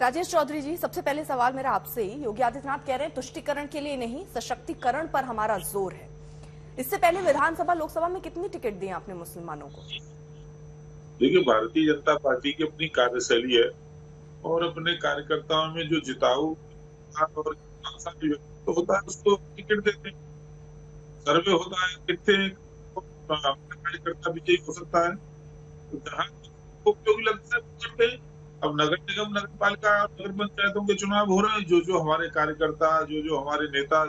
राजेश चौधरी जी, सबसे पहले सवाल मेरा आपसे ही। योगी आदित्यनाथ कह रहे हैं तुष्टिकरण के लिए नहीं, सशक्तिकरण पर हमारा जोर है। इससे पहले विधानसभा लोकसभा में कितनी टिकट दी आपने मुसलमानों को? देखिए, भारतीय जनता पार्टी की अपनी कार्यशैली है और अपने कार्यकर्ताओं में जो जिताऊ और तो होता है उसको टिकट देते हैं। सर्वे होता है, कितने कार्यकर्ता विजयी हो सकता है, तो जहाँ उपयोगी लगता है वो करते हैं। अब नगर निगम, नगर पालिका, नगर पंचायतों के चुनाव हो रहे हैं, जो जो हमारे कार्यकर्ता, जो जो हमारे नेता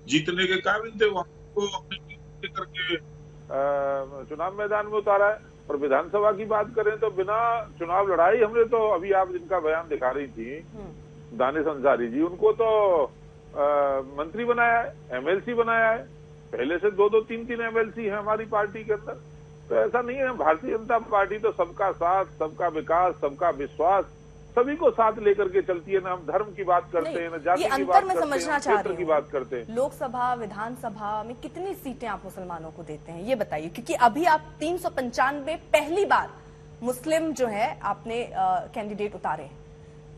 जीतने के काबिल थे वहां को अपने करके चुनाव मैदान में उतारा है। और विधानसभा की बात करें तो बिना चुनाव लड़ाई हमने तो, अभी आप जिनका बयान दिखा रही थी दानिश अंसारी जी, उनको तो मंत्री बनाया है, एमएलसी बनाया है। पहले से 2-2, 3-3 एमएलसी है हमारी पार्टी के अंदर। तो ऐसा नहीं है, भारतीय जनता पार्टी तो सबका साथ, सबका विकास, सबका विश्वास, सभी को साथ लेकर के चलती है। ना हम धर्म की बात करते हैं, ना जाति की बात करते हैं, क्षेत्र की बात करते हैं। लोकसभा विधानसभा में कितनी सीटें आप मुसलमानों को देते हैं, ये बताइए। क्योंकि अभी आप 395 पहली बार मुस्लिम जो है आपने कैंडिडेट उतारे हैं,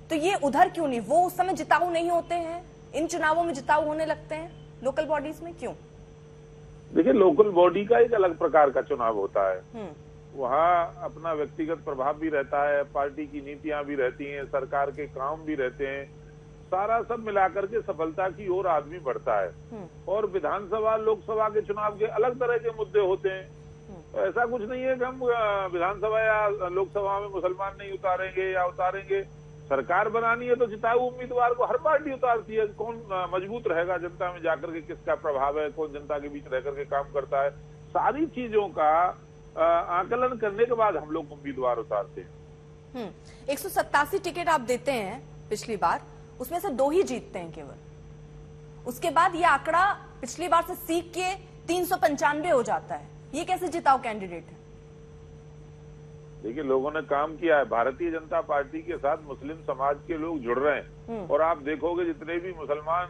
तो ये उधर क्यों नहीं? वो उस समय जिताऊ नहीं होते हैं, इन चुनावों में जिताऊ होने लगते हैं लोकल बॉडीज में, क्यों? देखिए, लोकल बॉडी का एक अलग प्रकार का चुनाव होता है। वहाँ अपना व्यक्तिगत प्रभाव भी रहता है, पार्टी की नीतियां भी रहती हैं, सरकार के काम भी रहते हैं, सारा सब मिलाकर के सफलता की ओर आदमी बढ़ता है। और विधानसभा लोकसभा के चुनाव के अलग तरह के मुद्दे होते हैं। तो ऐसा कुछ नहीं है कि हम विधानसभा या लोकसभा में मुसलमान नहीं उतारेंगे या उतारेंगे। सरकार बनानी है तो जिताऊ उम्मीदवार को हर पार्टी उतारती है। कौन मजबूत रहेगा जनता में जाकर के, किसका प्रभाव है, कौन जनता के बीच रह करके काम करता है, सारी चीजों का आकलन करने के बाद हम लोग उम्मीदवार उतारते हैं। 187 टिकट आप देते हैं पिछली बार, उसमें से 2 ही जीतते हैं केवल। उसके बाद ये आंकड़ा पिछली बार से सीख के 395 हो जाता है। ये कैसे जिताऊ कैंडिडेट है? देखिए, लोगों ने काम किया है। भारतीय जनता पार्टी के साथ मुस्लिम समाज के लोग जुड़ रहे हैं। और आप देखोगे जितने भी मुसलमान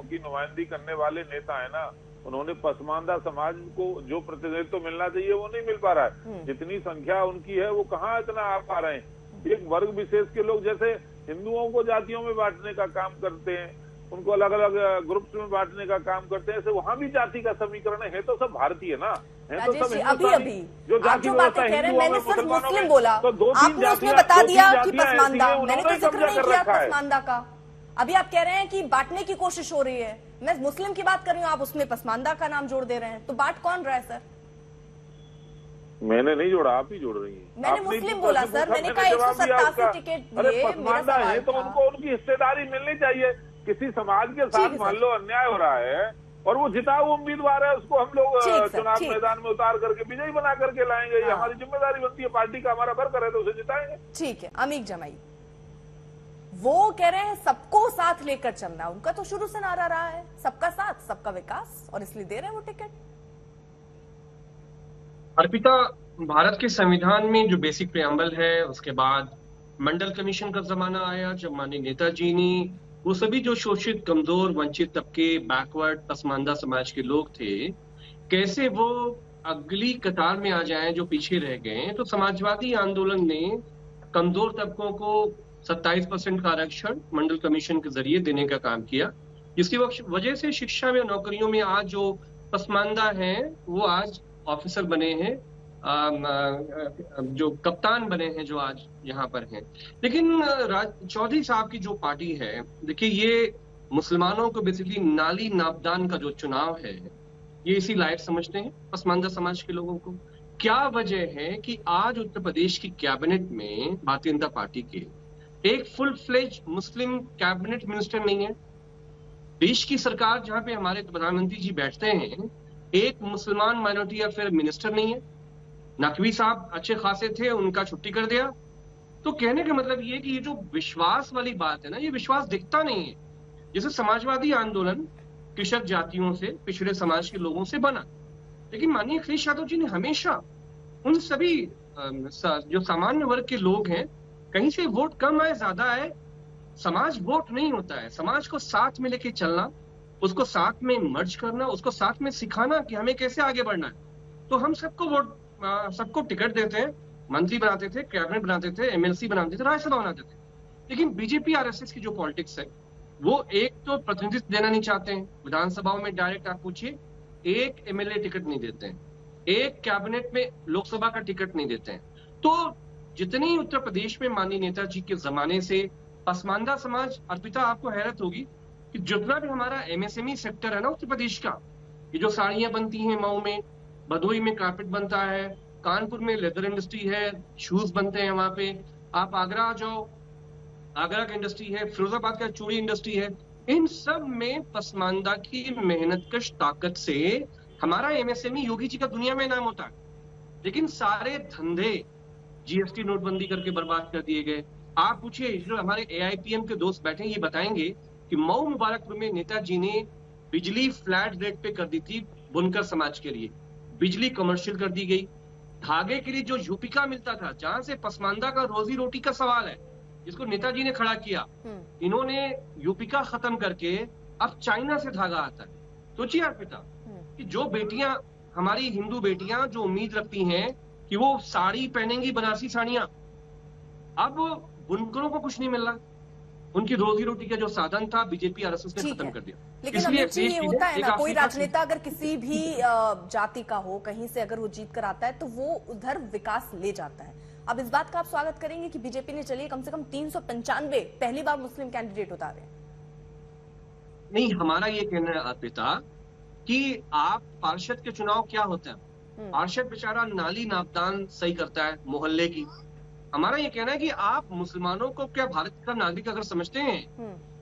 की नुमाइंदगी करने वाले नेता है ना, उन्होंने पसमानदा समाज को जो प्रतिनिधित्व तो मिलना चाहिए वो नहीं मिल पा रहा है। जितनी संख्या उनकी है वो कहाँ इतना आ पा रहे हैं। एक वर्ग विशेष के लोग, जैसे हिंदुओं को जातियों में बांटने का काम करते हैं, उनको अलग अलग ग्रुप्स में बांटने का काम करते हैं, ऐसे वहाँ भी जाति का समीकरण है तो सब भारतीय ना है, तो सब अभी जो जाति व्यवस्था मैंने सिर्फ मुस्लिम बोला, तो 2-3 जातियां बता दिया कि पसमानदा, मैंने तो जिक्र नहीं किया पसमानदा का। अभी आप कह रहे हैं कि बांटने की कोशिश हो रही है। मैं मुस्लिम की बात कर रही हूँ, आप उसमें पसमानदा का नाम जोड़ दे रहे हैं, तो बांट कौन रहा है सर? मैंने नहीं जोड़ा, आप ही जोड़ रही हैं। मैंने मुस्लिम बोला सर, मैंने कहा 187 टिकट। अरे पसमानदा है तो उनको उनकी हिस्सेदारी मिलनी चाहिए। किसी समाज के साथ मान लो अन्याय हो रहा है और वो जिताऊ उम्मीदवार है, उसको हम लोग चुनाव मैदान में उतार करके विजयी बना करके लाएंगे। ये हमारी जिम्मेदारी बनती है, पार्टी का हमारा वर्कर है तो उसे जिताएंगे। ठीक है। अमीक जमाई वो कह रहे हैं सबको साथ लेकर चलना, उनका तो शुरू से नारा रहा है सबका साथ सबका विकास, और इसलिए दे रहे हैं वो टिकट। अर्पिता, भारत के संविधान में जो बेसिक प्रेम्बल है, उसके बाद मंडल कमीशन का जमाना आया जब माननीय नेताजी ने वो सभी जो शोषित, कमजोर, वंचित तबके, बैकवर्ड, पसमानदा समाज के लोग थे, कैसे वो अगली कतार में आ जाएं जो पीछे रह गए। तो समाजवादी आंदोलन ने कमजोर तबकों को 27% का आरक्षण मंडल कमीशन के जरिए देने का काम किया, जिसकी वजह से शिक्षा में, नौकरियों में आज जो पसमानदा हैं वो आज ऑफिसर बने हैं, जो कप्तान बने हैं, जो आज यहाँ पर हैं। लेकिन चौधरी साहब की जो पार्टी है, देखिए ये मुसलमानों को बेसिकली नाली नापदान का जो चुनाव है, ये इसी लायक समझते हैं पसमानदा समाज के लोगों को। क्या वजह है कि आज उत्तर प्रदेश की कैबिनेट में भारतीय जनता पार्टी के एक फुल फ्लेज मुस्लिम कैबिनेट मिनिस्टर नहीं है? देश की सरकार जहां पे हमारे प्रधानमंत्री जी बैठते हैं, एक मुसलमान माइनॉरिटी या फिर मिनिस्टर नहीं है। नकवी साहब अच्छे खासे थे, उनका छुट्टी कर दिया। तो कहने का मतलब ये कि ये जो विश्वास वाली बात है ना, ये विश्वास दिखता नहीं है। जैसे समाजवादी आंदोलन कृषक जातियों से, पिछड़े समाज के लोगों से बना, लेकिन माननीय अखिलेश यादव जी ने हमेशा उन सभी जो सामान्य वर्ग के लोग हैं, कहीं से वोट कम आए ज्यादा आए, समाज वोट नहीं होता है। समाज को साथ में लेके चलना, उसको साथ में मर्ज करना, उसको साथ में सिखाना कि हमें कैसे आगे बढ़ना है। तो हम सबको वोट, सबको टिकट देते हैं, मंत्री बनाते थे, कैबिनेट बनाते थे, एमएलसी बनाते थे, राज्यसभा बनाते थे। लेकिन बीजेपी आरएसएस की जो पॉलिटिक्स है वो एक तो प्रतिनिधित्व देना नहीं चाहते हैं, विधानसभाओं में डायरेक्ट आप पूछिए, एक एमएलए टिकट नहीं देते हैं, एक कैबिनेट में लोकसभा का टिकट नहीं देते हैं। तो जितनी उत्तर प्रदेश में माननीय नेताजी के जमाने से पसमानदा समाज, अर्पिता आपको हैरत होगी कि जितना भी हमारा एमएसएमई सेक्टर है ना उत्तर प्रदेश का, ये जो साड़ियां बनती हैं मऊ में, भदोही में कारपेट बनता है, कानपुर में लेदर इंडस्ट्री है, शूज बनते हैं वहां पे, आप आगरा आ जाओ, आगरा की इंडस्ट्री है, फिरोजाबाद का चूड़ी इंडस्ट्री है, इन सब में पसमानदा की मेहनतकश ताकत से हमारा एमएसएमई योगी जी का दुनिया में नाम होता है। लेकिन सारे धंधे जीएसटी नोटबंदी करके बर्बाद कर दिए गए। आप पूछिए, जो हमारे एआईपीएम के दोस्त बैठे ये बताएंगे कि मऊ मुबारकपुर में नेताजी ने बिजली फ्लैट रेट पे कर दी थी बुनकर समाज के लिए, बिजली कमर्शियल कर दी गई। धागे के लिए जो यूपिका मिलता था, जहां से पसमानदा का रोजी रोटी का सवाल है, जिसको नेताजी ने खड़ा किया, इन्होंने यूपिका खत्म करके अब चाइना से धागा आता है। सोचिए अर्पिता कि जो बेटियां, हमारी हिंदू बेटियां जो उम्मीद रखती हैं कि वो साड़ी पहनेंगी, बनारसी साड़ियां, अब बुनकरों को कुछ नहीं मिल रहा, उनकी रोजी रोटी का जो साधन था बीजेपी आरएसएस ने खत्म कर दिया। लेकिन अमित जी, ये होता है ना, कोई राजनेता अगर किसी भी जाति का हो, कहीं से अगर वो जीत कर आता है तो वो उधर विकास ले जाता है। अब इस बात का आप स्वागत करेंगे कि बीजेपी ने चलिए कम से कम 395 पहली बार मुस्लिम कैंडिडेट उतारे? नहीं, हमारा ये कहना है अर्पिता कि आप पार्षद के चुनाव क्या होता है, पार्षद बेचारा नाली नापदान सही करता है मोहल्ले की। हमारा ये कहना है कि आप मुसलमानों को क्या भारत का नागरिक अगर समझते हैं,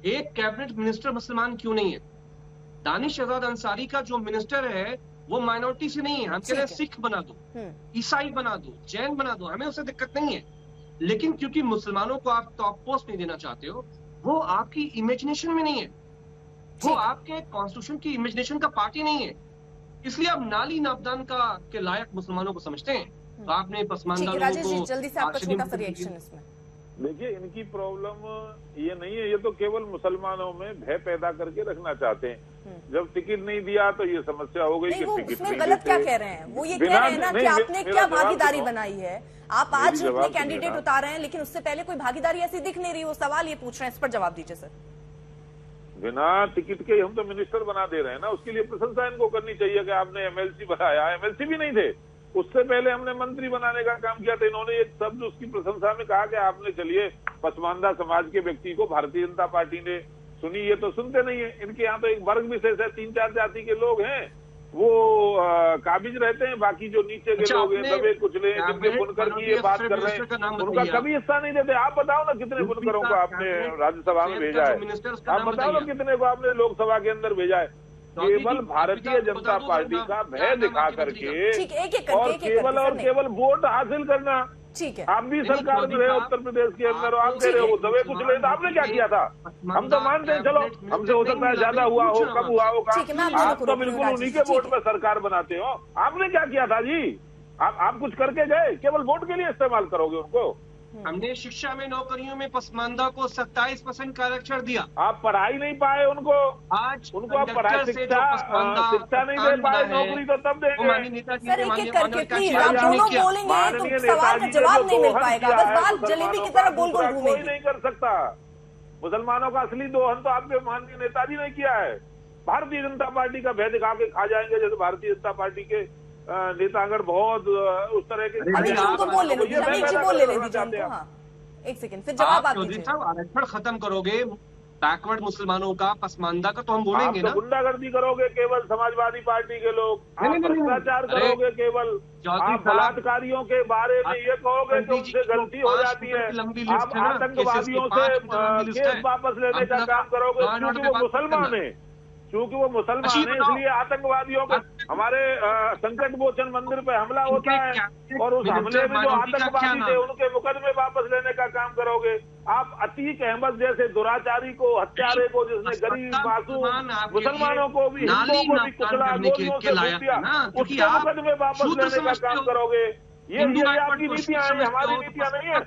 एक कैबिनेट मिनिस्टर मुसलमान क्यों नहीं है? दानिश आजाद अंसारी का जो मिनिस्टर है वो माइनॉरिटी से नहीं है। हम कह रहे हैं सिख बना दो, ईसाई बना दो, जैन बना दो, हमें उससे दिक्कत नहीं है। लेकिन क्योंकि मुसलमानों को आप टॉप पोस्ट नहीं देना चाहते हो, वो आपकी इमेजिनेशन में नहीं है, वो आपके कॉन्स्टिट्यूशन की इमेजिनेशन का पार्टी नहीं है, इसलिए आप नाली नापदान का के लायक मुसलमानों को समझते हैं। तो आपने पसमानदा लोगों को जल्दी से आपका छोटा सा रिएक्शन इसमें। देखिए, इनकी प्रॉब्लम ये नहीं है, ये तो केवल मुसलमानों में भय पैदा करके रखना चाहते हैं। जब टिकट नहीं दिया तो ये समस्या हो गई कि टिकट नहीं गलत क्या कह रहे हैं? वो ये कह रहे हैं ना कि आपने क्या भागीदारी बनाई है, आप आज अपने कैंडिडेट उतार रहे हैं, लेकिन उससे पहले कोई भागीदारी ऐसी दिख नहीं रही। वो सवाल ये पूछ रहे हैं, इस पर जवाब दीजिए सर। बिना टिकट के हम तो मिनिस्टर बना दे रहे हैं ना, उसके लिए प्रशंसा इनको करनी चाहिए कि आपने एमएलसी बनाया। एमएलसी भी नहीं थे, उससे पहले हमने मंत्री बनाने का काम किया था। इन्होंने एक शब्द उसकी प्रशंसा में कहा कि आपने चलिए पसमानदा समाज के व्यक्ति को भारतीय जनता पार्टी ने सुनी। ये तो सुनते नहीं है। इनके यहाँ तो एक वर्ग विशेष है, 3-4 जाति के लोग हैं, वो काबिज रहते हैं, बाकी जो नीचे के लोग हैं दबे कुचले, जिनके बुनकर की ये बात कर रहे हैं, उनका कभी हिस्सा नहीं देते। आप बताओ ना कितने बुनकरों को आपने राज्यसभा में भेजा है, आप बताओ ना कितने को आपने लोकसभा के अंदर भेजा है। केवल भारतीय जनता पार्टी का भय दिखा करके और केवल वोट हासिल करना। ठीक है, आप भी सरकार में रहे उत्तर प्रदेश के अंदर, आप दे रहे हो दबे कुछ ले, तो आपने क्या किया था? हम तो मानते हैं, चलो हमसे हो सकता है ज्यादा हुआ हो, कम हुआ हो, आप तो बिल्कुल उन्हीं के वोट में सरकार बनाते हो। आपने क्या किया था जी? आप कुछ करके गए? केवल वोट के लिए इस्तेमाल करोगे उनको? हमने शिक्षा में नौकरियों में पसमानदा को 27% का आरक्षण दिया। आप पढ़ाई नहीं पाए उनको, आज उनको आप पढ़ाई शिक्षा नहीं दे पाए, नौकरी तो तब देंगे। सर एक एक करके प्लीज, आप दोनों बोलेंगे तो सवाल का जवाब नहीं मिल पाएगा, बस बाल जलेबी की तरह गोल गोल घूमेंगे। कोई नहीं कर सकता। मुसलमानों का असली दोहन तो आपके माननीय नेताजी ने किया है। भारतीय जनता पार्टी का भय दिखा के खा जाएंगे, जैसे भारतीय जनता पार्टी के नेतागण बहुत उस तरह के बोल लेने दीजिए। एक सेकंड, फिर जवाब आप दीजिए। आरक्षण खत्म करोगे बैकवर्ड मुसलमानों का, पसमानदा का, तो हम बोलेंगे ना। गुंडागर्दी करोगे केवल समाजवादी पार्टी के लोग, आप भ्रष्टाचार करोगे केवल, आप बलात्कारियों के बारे में ये कहोगे कि उनसे गलती हो जाती है, आप आतंकवादियों से केस वापस लेने का काम करोगे क्योंकि वो मुसलमान है, क्योंकि वो मुसलमान है इसलिए आतंकवादियों को। हमारे संकट मोचन मंदिर पे हमला होता है और उस हमले में जो आतंकवादी थे उनके मुकदमे वापस लेने का काम करोगे। आप अतीक अहमद जैसे दुराचारी को, हत्यारे को, जिसने गरीब मासूम मुसलमानों को भी, हिंदुओं को भी कुचला, गोलियों से लूट दिया, उसके मुकदमे वापस लेने का काम करोगे। ये आपकी नीतियां हैं, हमारी नीतियां नहीं है।